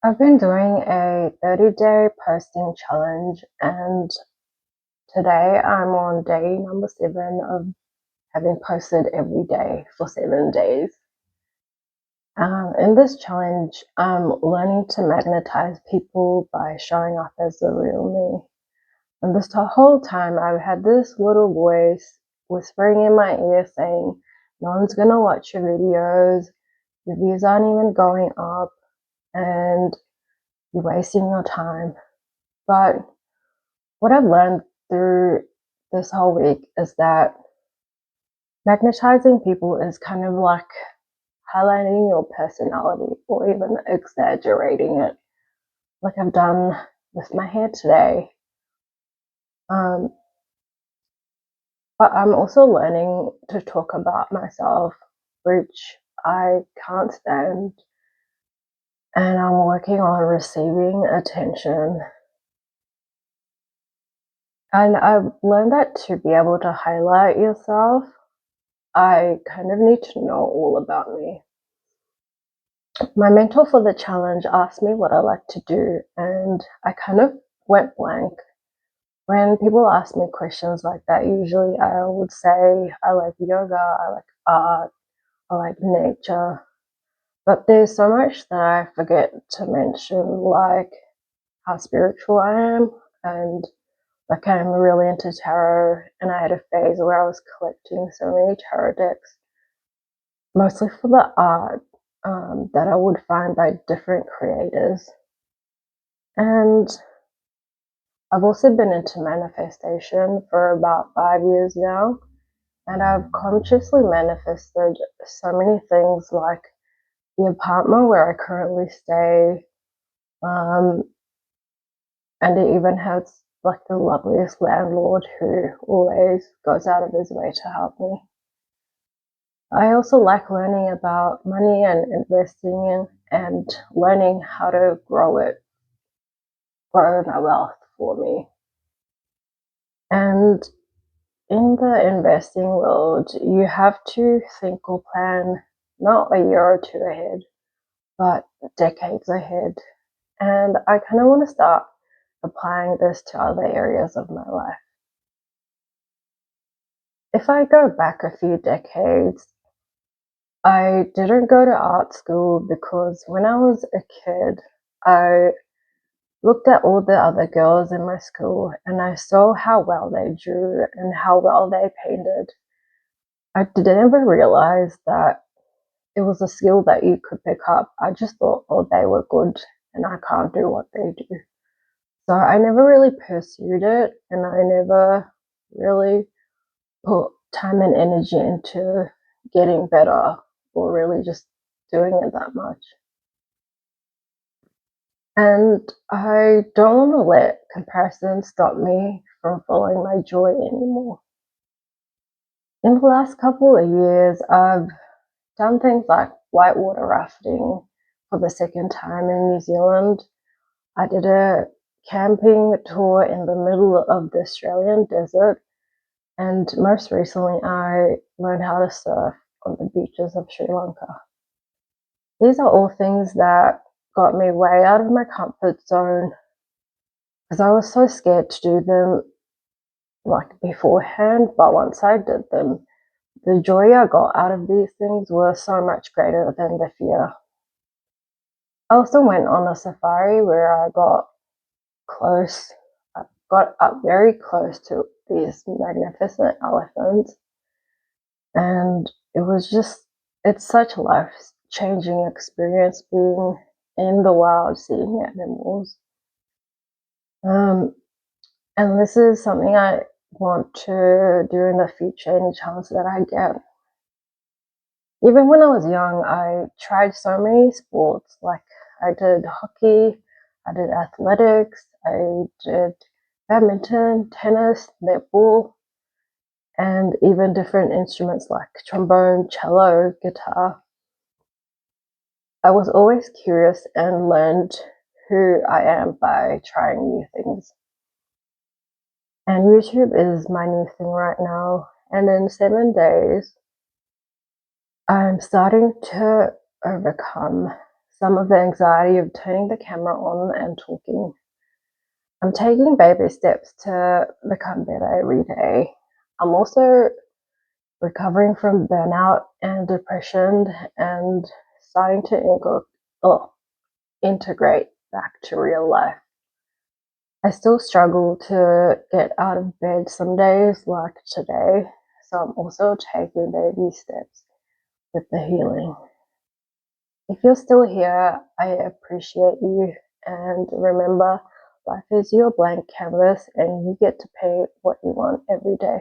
I've been doing a 30-day posting challenge, and today I'm on day number 7 of having posted every day for 7 days. In this challenge, I'm learning to magnetize people by showing up as the real me. And this whole time, I've had this little voice whispering in my ear saying, "No one's gonna watch your videos, your views aren't even going up, and you're wasting your time." But what I've learned through this whole week is that magnetizing people is kind of like highlighting your personality or even exaggerating it, like I've done with my hair today. Um, but I'm also learning to talk about myself, which I can't stand, and I'm working on receiving attention. And I've learned that to be able to highlight yourself, I kind of need to know all about me. My mentor for the challenge asked me what I like to do, and I kind of went blank. When people ask me questions like that, usually I would say I like yoga, I like art, I like nature. But there's so much that I forget to mention, like how spiritual I am, and like I'm really into tarot, and I had a phase where I was collecting so many tarot decks, mostly for the art that I would find by different creators. And I've also been into manifestation for about 5 years now, and I've consciously manifested so many things like the apartment where I currently stay, um, and it even has like the loveliest landlord who always goes out of his way to help me. I also like learning about money and investing in and learning how to grow my wealth for me. And in the investing world, you have to think or plan not a year or two ahead, but decades ahead. And I kind of want to start applying this to other areas of my life. If I go back a few decades, I didn't go to art school because when I was a kid, I looked at all the other girls in my school and I saw how well they drew and how well they painted. I didn't ever realize that it was a skill that you could pick up. I just thought, oh, they were good and I can't do what they do. So I never really pursued it, and I never really put time and energy into getting better or really just doing it that much. And I don't want to let comparison stop me from following my joy anymore. In the last couple of years, I've done things like whitewater rafting for the second time in New Zealand. I did a camping tour in the middle of the Australian desert, and most recently, I learned how to surf on the beaches of Sri Lanka. These are all things that got me way out of my comfort zone because I was so scared to do them like beforehand, but once I did them, the joy I got out of these things was so much greater than the fear. I also went on a safari where I got up very close to these magnificent elephants, and it's such a life-changing experience being in the wild, seeing animals. And this is something I want to do in the future, any chance that I get. Even when I was young, I tried so many sports. Like I did hockey, I did athletics, I did badminton, tennis, netball, and even different instruments like trombone, cello, guitar. I was always curious and learned who I am by trying new things. And YouTube is my new thing right now. And in 7 days, I'm starting to overcome some of the anxiety of turning the camera on and talking. I'm taking baby steps to become better every day. I'm also recovering from burnout and depression and starting to integrate back to real life. I still struggle to get out of bed some days, like today, so I'm also taking baby steps with the healing. If you're still here, I appreciate you, and remember, life is your blank canvas and you get to paint what you want every day.